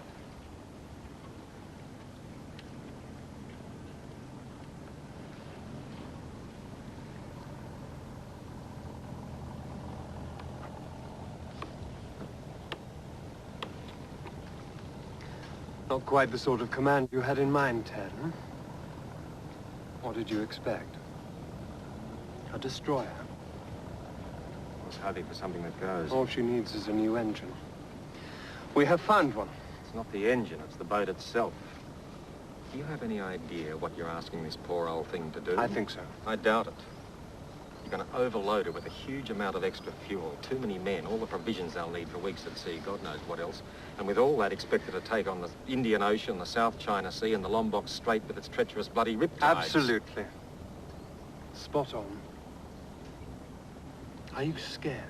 Not quite the sort of command you had in mind, Ted, huh? What did you expect? A destroyer? I was hoping for something that goes. All she needs is a new engine. We have found one. It's not the engine, it's the boat itself. Do you have any idea what you're asking this poor old thing to do? I think so. I doubt it. You're going to overload it with a huge amount of extra fuel, too many men, all the provisions they'll need for weeks at sea, God knows what else. And with all that expected to take on the Indian Ocean, the South China Sea, and the Lombok Strait with its treacherous bloody riptides. Absolutely. Spot on. Are you scared?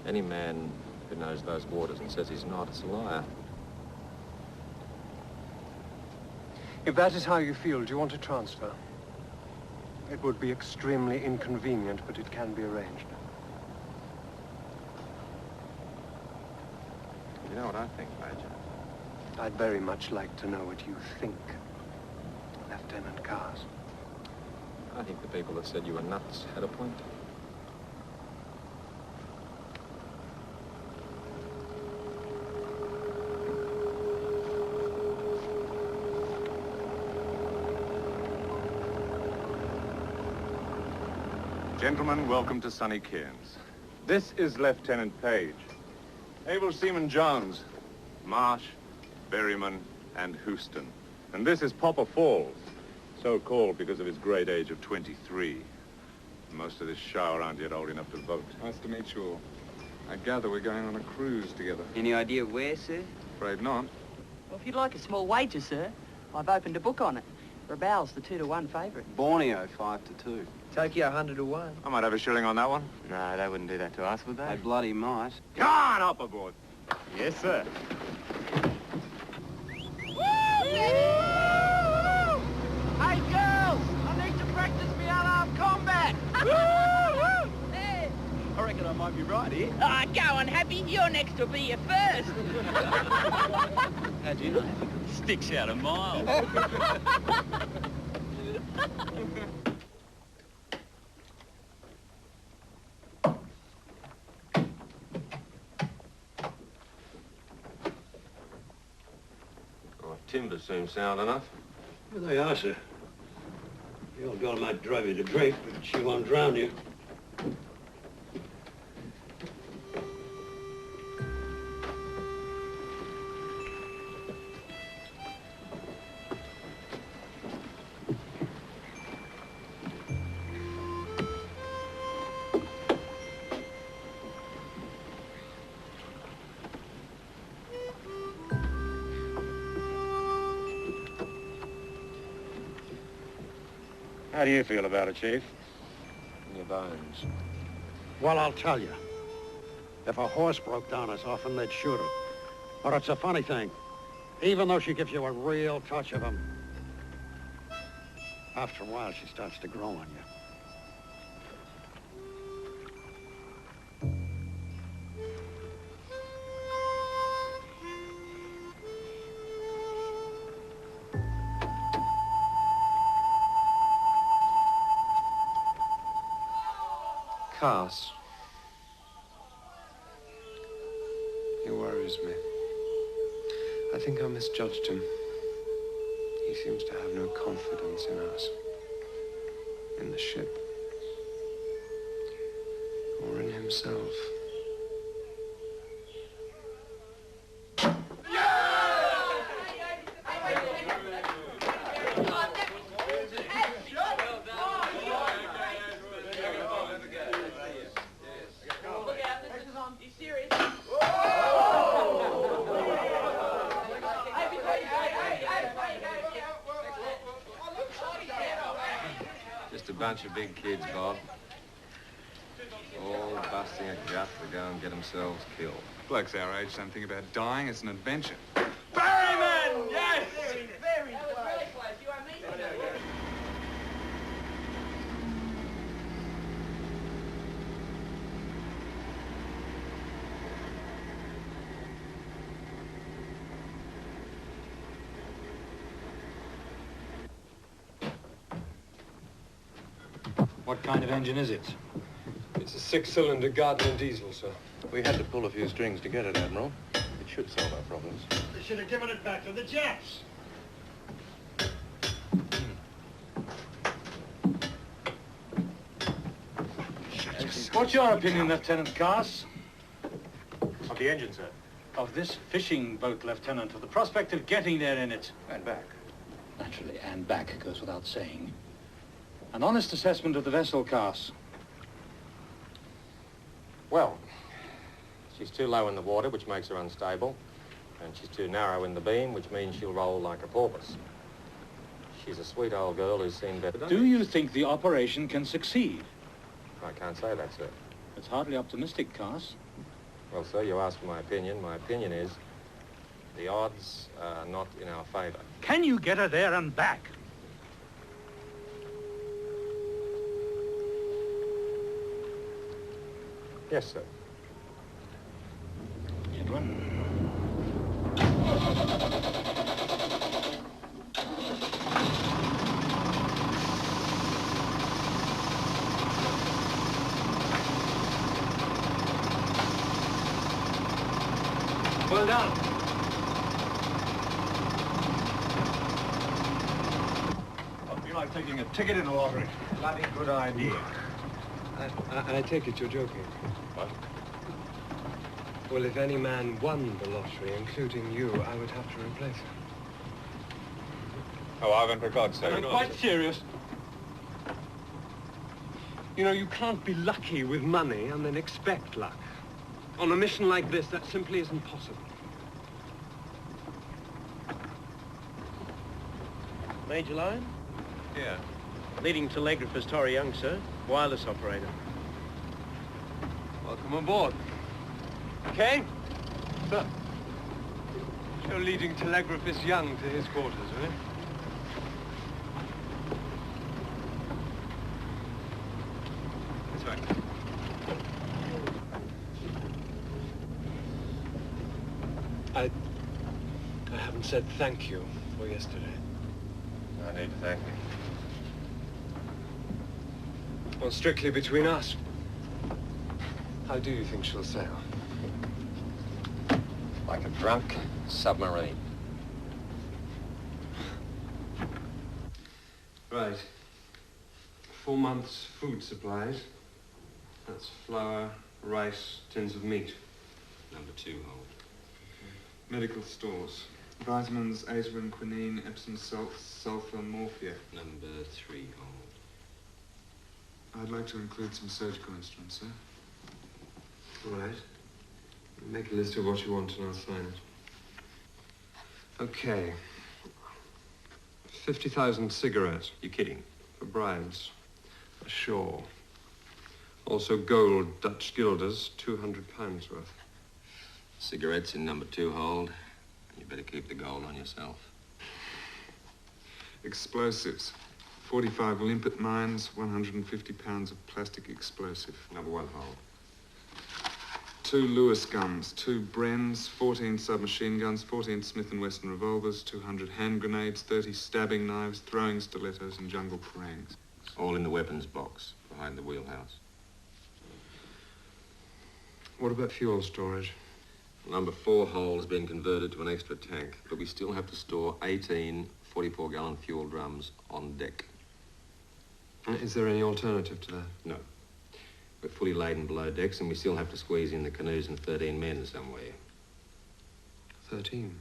Any man who knows those waters and says he's not is a liar. If that is how you feel, do you want to transfer? It would be extremely inconvenient, but it can be arranged. You know what I think, Major? I'd very much like to know what you think, Lieutenant Cars. I think the people that said you were nuts had a point. Gentlemen, welcome to Sunny Cairns. This is Lieutenant Page. Able Seaman Jones, Marsh, Berryman, and Houston. And this is Popper Falls, so called because of his great age of 23. Most of this shower aren't yet old enough to vote. Nice to meet you all. I gather we're going on a cruise together. Any idea where, sir? Afraid not. Well, if you'd like a small wager, sir, I've opened a book on it. Rabal's the 2-to-1 favourite. Borneo, 5-2. Tokyo, 100-to-1. I might have a shilling on that one. No, they wouldn't do that to us, would they? They bloody might. Come on, up aboard. Yes, sir. Hey, girls! I need to practice my unarmed combat! I reckon I might be right here. Ah, go on, Happy. Your next will be your first. How'd you know? Sticks out a mile. Timber seems sound enough. Here they are, sir. The old girl might drive you to drink, but she won't drown you. How do you feel about it, Chief? In your bones. Well, I'll tell you. If a horse broke down as often, they'd shoot it. Or it's a funny thing. Even though she gives you a real touch of him, after a while, she starts to grow on you. Cass. He worries me. I think I misjudged him. He seems to have no confidence in us, in the ship, or in himself. Bunch of big kids, Bob. All busting a gut to go and get themselves killed. Blokes our age don't think about dying. It's an adventure. Ferryman! Yes! Very close. You are meeting them. What kind of engine is it? It's a 6-cylinder Gardner diesel, sir. We had to pull a few strings to get it, Admiral. It should solve our problems. They should have given it back to the Japs. What's your opinion, Lieutenant Cass? Of the engine, sir? Of this fishing boat, Lieutenant, of the prospect of getting there in it. And back. Naturally, and back goes without saying. An honest assessment of the vessel, Cass. Well, she's too low in the water, which makes her unstable. And she's too narrow in the beam, which means she'll roll like a porpoise. She's a sweet old girl who's seen better. Do you think the operation can succeed? I can't say that, sir. It's hardly optimistic, Cass. Well, sir, you asked for my opinion. My opinion is the odds are not in our favor. Can you get her there and back? Yes, sir. Gentlemen. Well done. It'd be like taking a ticket in the lottery. Bloody good idea. I take it you're joking. What? Well, if any man won the lottery, including you, I would have to replace him. Oh, Ivan, for God's sake. I'm quite serious. You know, you can't be lucky with money and then expect luck. On a mission like this, that simply isn't possible. Major Lyon? Yeah. Leading telegraphist Torrey Young, sir. Wireless operator. Welcome aboard. Okay? Sir. Show leading telegraphist Young to his quarters, will you? That's right. I haven't said thank you for yesterday. I need to thank me. Well, strictly between us. How do you think she'll sail? Like a drunk submarine. Right. 4 months' food supplies. That's flour, rice, tins of meat. Number 2 hold. Medical stores. Vitamins, aspirin, quinine, Epsom salts, sulfur, morphia. Number 3 hold. I'd like to include some surgical instruments, sir. All right. Make a list of what you want and I'll sign it. Okay. 50,000 cigarettes. You're kidding. For bribes. Ashore. Also gold Dutch guilders, £200 worth. Cigarettes in number 2 hold. You better keep the gold on yourself. Explosives. 45 limpet mines, £150 of plastic explosive. Number 1 hold. 2 Lewis guns, 2 Brens, 14 submachine guns, 14 Smith & Wesson revolvers, 200 hand grenades, 30 stabbing knives, throwing stilettos and jungle parangs. All in the weapons box behind the wheelhouse. What about fuel storage? Number 4 hold has been converted to an extra tank, but we still have to store 18 44-gallon fuel drums on deck. Is there any alternative to that? No. We're fully laden below decks, and we still have to squeeze in the canoes and 13 men somewhere. 13?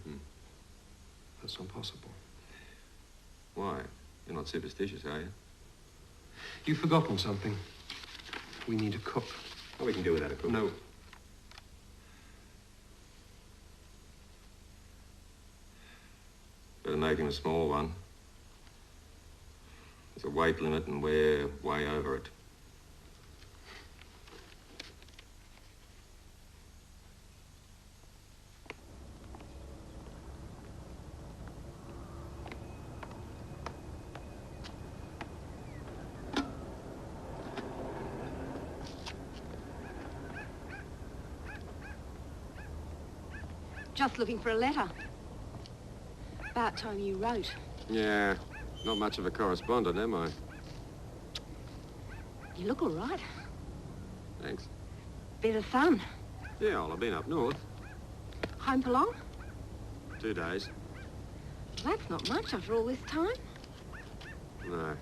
That's not possible. Why? You're not superstitious, are you? You've forgotten something. We need a cook. Oh, we can do without a cook. No. Better make him a small one. There's a weight limit, and we're way over it. Just looking for a letter. About time you wrote. Yeah, not much of a correspondent, am I? You look all right. Thanks. Bit of sun. Yeah, well, I've been up north. Home for long? 2 days. Well, that's not much after all this time. No.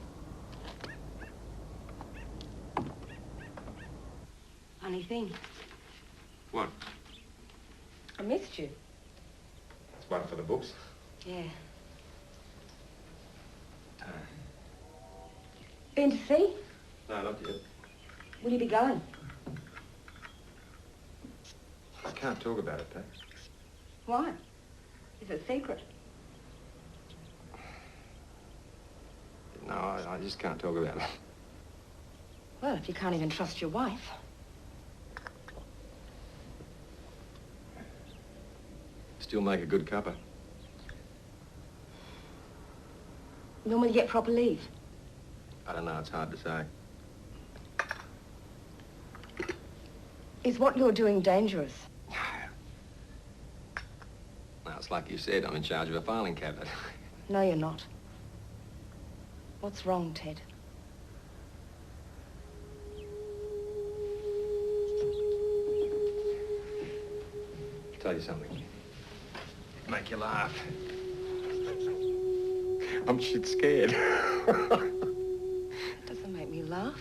Funny thing. What? I missed you. It's one for the books. Yeah. Been to see? No, not yet. Will you be going? I can't talk about it, Pat. Why? Is it a secret? No, I just can't talk about it. Well, if you can't even trust your wife. Still make a good cuppa. When will you get proper leave? I don't know, it's hard to say. Is what you're doing dangerous? Well, it's like you said, I'm in charge of a filing cabinet. No, you're not. What's wrong, Ted? I'll tell you something. Make you laugh. I'm shit scared. Doesn't make me laugh.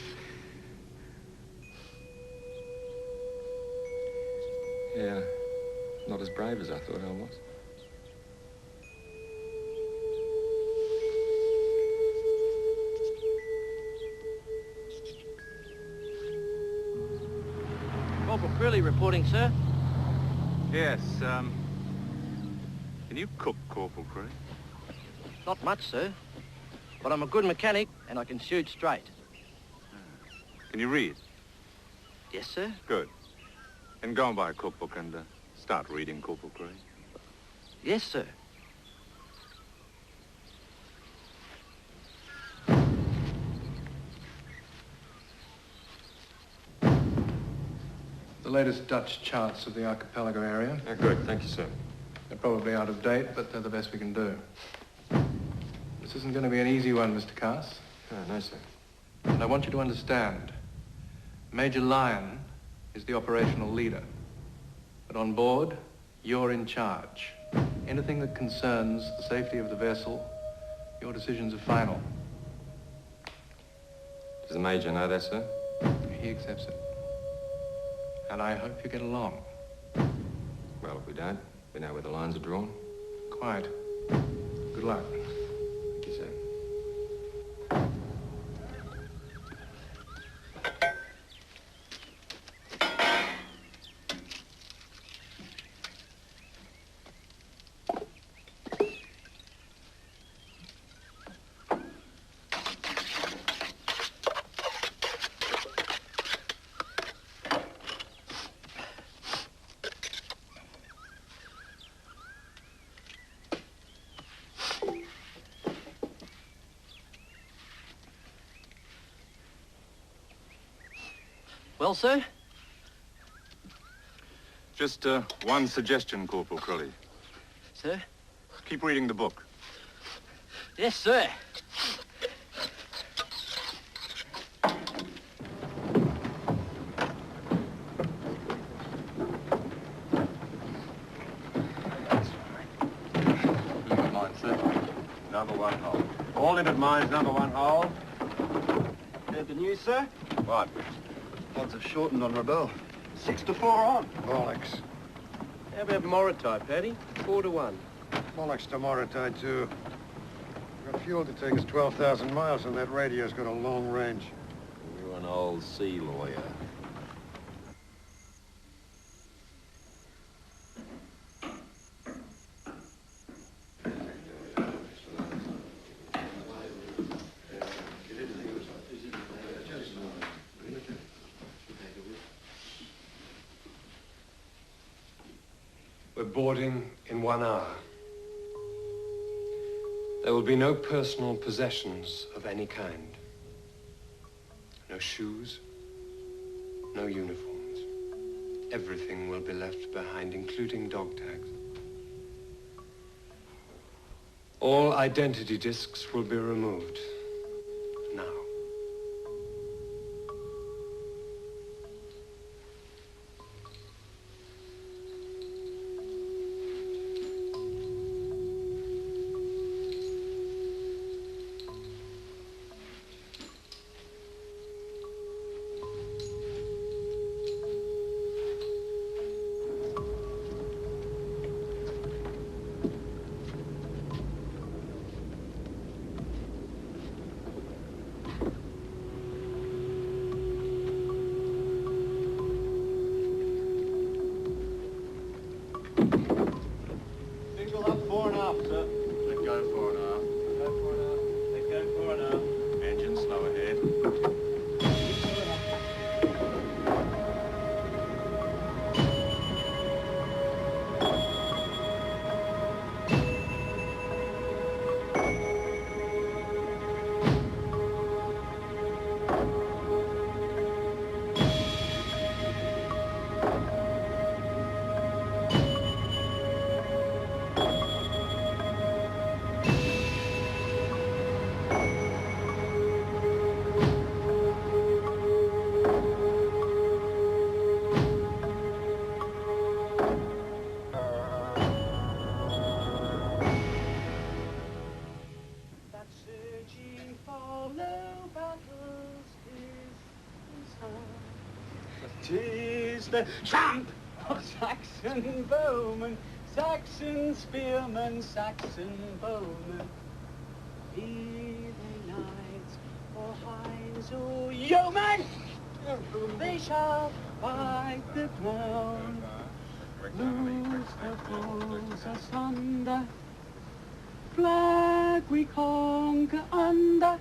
Yeah, not as brave as I thought I was. Corporal Crilly reporting, sir. Yes, can you cook, Corporal Crilly? Not much, sir. But I'm a good mechanic and I can shoot straight. Can you read? Yes, sir. Good. Then go and buy a cookbook and start reading, Corporal Crilly. Yes, sir. The latest Dutch charts of the archipelago area. Oh, good, thank you, sir. They're probably out of date, but they're the best we can do. This isn't going to be an easy one, Mr. Cass. Oh, no, sir. And I want you to understand, Major Lyon is the operational leader. But on board, you're in charge. Anything that concerns the safety of the vessel, your decisions are final. Does the Major know that, sir? He accepts it. And I hope you get along. Well, if we don't, we know where the lines are drawn. Quite. Good luck. Thank you, sir. Well, sir? Just one suggestion, Corporal Crowley. Sir? Keep reading the book. Yes, sir. Limit mine, sir. Number 1 hole. All limit mines, number 1 hole. Heard the news, sir? What? Odds have shortened on Rebel. 6 to 4 on. Bollocks. How about Morotai, Paddy? 4 to 1. Bollocks to Morotai, too. We've got fuel to take us 12,000 miles, and that radio's got a long range. You're an old sea lawyer. We're boarding in 1 hour. There will be no personal possessions of any kind. No shoes, no uniforms. Everything will be left behind, including dog tags. All identity discs will be removed. Now. Tis the tramp of Saxon bowmen, Saxon spearmen, Saxon bowmen. Be they knights or hinds or yeomen, they shall fight the ground, lose the foes asunder, flag we conquer under.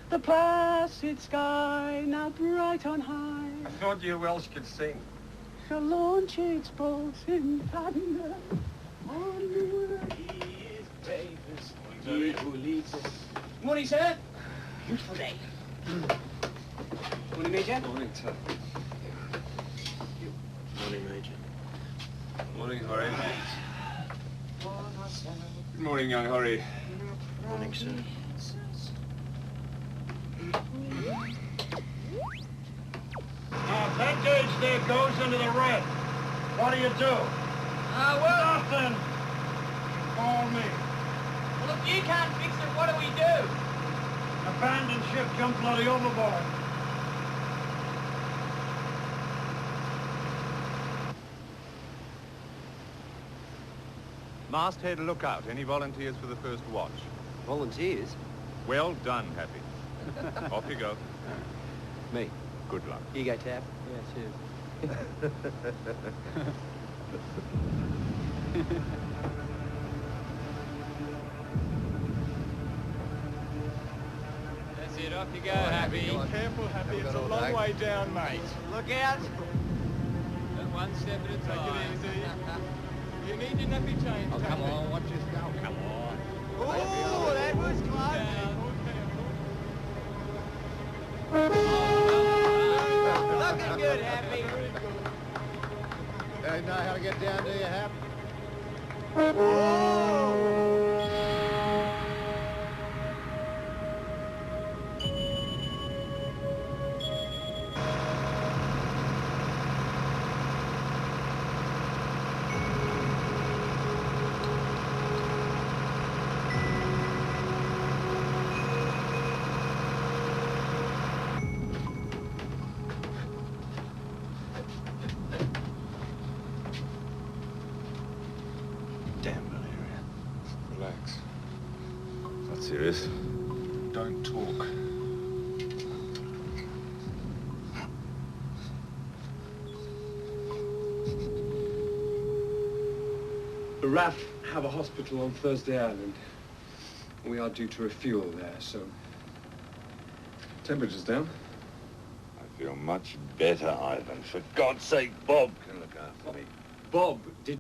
The placid sky now bright on high. I thought you Welsh could sing. Shall launch its bolts in thunder. Onward he is bravest, he who leads us. Morning, sir. Beautiful day. Morning, Major. Morning, sir. Morning, Major. Morning, Hurry. Good morning, young Hurry. Morning, sir. Now, that gauge there goes into the red. What do you do? Well... Nothing. Call me. Well, if you can't fix it, what do we do? Abandon ship, jump bloody overboard. Masthead lookout. Any volunteers for the first watch? Volunteers? Well done, Happy. Off you go. Me. Good luck. Here you go, Tab. Yeah, cheers. That's it, off you go, Happy. Careful, Happy. It's a long way down, mate. Look out. And one step at a time. Take it easy. You need your nappy change. Oh, come on, watch this go. Come on. Oh, that was close. Look know how to get down, do you, Hap? Relax. Not serious. Don't talk. The RAF have a hospital on Thursday Island. We are due to refuel there, so... Temperature's down. I feel much better, Ivan. For God's sake, Bob can look after me. Bob, did